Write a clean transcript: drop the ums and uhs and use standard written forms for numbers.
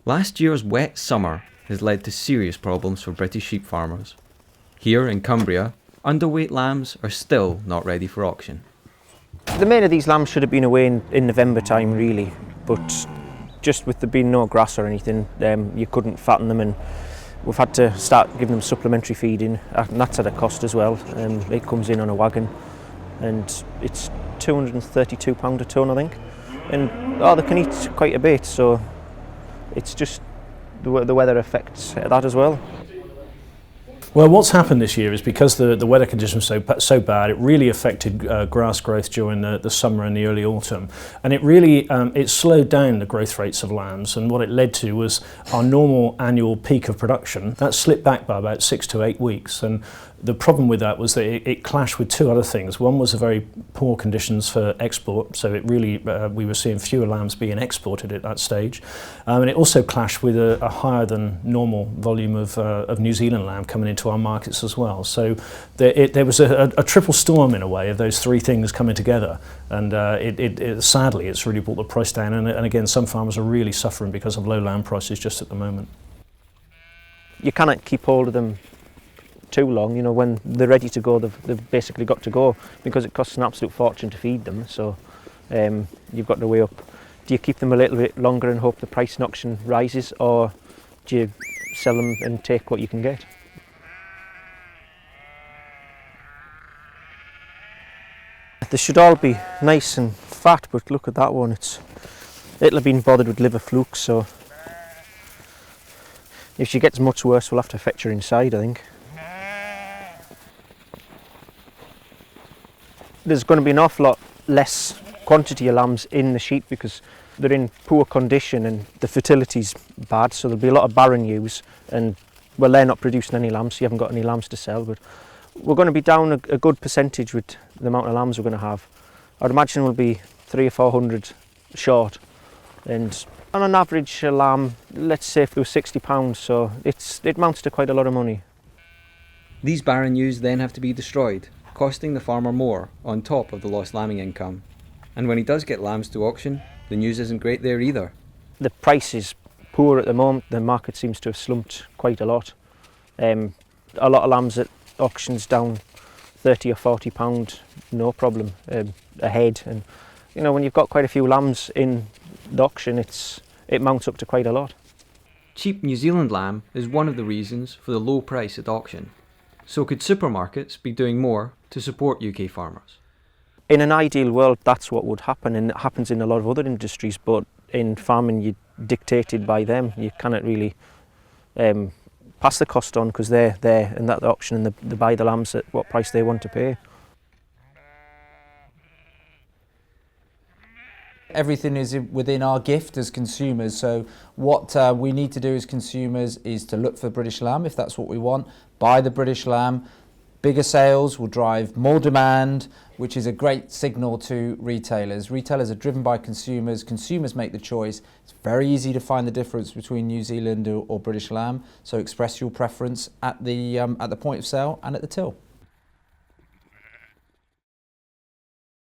Last year's wet summer has led to serious problems for British sheep farmers. Here in Cumbria, underweight lambs are still not ready for auction. The main of these lambs should have been away in November time really, but just with there being no grass or anything, you couldn't fatten them, and we've had to start giving them supplementary feeding, and that's at a cost as well. It comes in on a wagon and it's £232 a tonne I think, and they can eat quite a bit, so it's just the weather affects that as well. Well, what's happened this year is because the weather conditions were so bad, it really affected grass growth during the summer and the early autumn, and it really it slowed down the growth rates of lambs, and what it led to was our normal annual peak of production that slipped back by about 6 to 8 weeks. And the problem with that was that it clashed with two other things. One was the very poor conditions for export, so it really we were seeing fewer lambs being exported at that stage, and it also clashed with a higher than normal volume of New Zealand lamb coming into our markets as well. So there was a triple storm in a way of those three things coming together, and sadly it's really brought the price down, and again some farmers are really suffering because of low lamb prices just at the moment. You cannot keep hold of them too long, you know. When they're ready to go, they've basically got to go, because it costs an absolute fortune to feed them, so you've got to weigh up, do you keep them a little bit longer and hope the price in auction rises, or do you sell them and take what you can get? They should all be nice and fat, but look at that one, it'll have been bothered with liver flukes, so if she gets much worse we'll have to fetch her inside I think. There's going to be an awful lot less quantity of lambs in the sheep because they're in poor condition and the fertility's bad, so there'll be a lot of barren ewes, and well, they're not producing any lambs, so you haven't got any lambs to sell, but we're going to be down a good percentage with the amount of lambs we're going to have. I'd imagine we'll be 300 or 400 short, and on an average a lamb, let's say if it was £60, so it amounts to quite a lot of money. These barren ewes then have to be destroyed, costing the farmer more on top of the lost lambing income. And when he does get lambs to auction, the news isn't great there either. The price is poor at the moment, the market seems to have slumped quite a lot. A lot of lambs at auctions down £30 or £40, no problem, a head, and you know, when you've got quite a few lambs in the auction, it mounts up to quite a lot. Cheap New Zealand lamb is one of the reasons for the low price at auction. So could supermarkets be doing more to support UK farmers? In an ideal world that's what would happen, and it happens in a lot of other industries, but in farming you're dictated by them. You cannot really pass the cost on because they're there in that auction and they buy the lambs at what price they want to pay. Everything is within our gift as consumers, so what we need to do as consumers is to look for British lamb if that's what we want, buy the British lamb. Bigger sales will drive more demand, which is a great signal to retailers. Retailers are driven by consumers, consumers make the choice. It's very easy to find the difference between New Zealand or British lamb, so express your preference at the point of sale and at the till.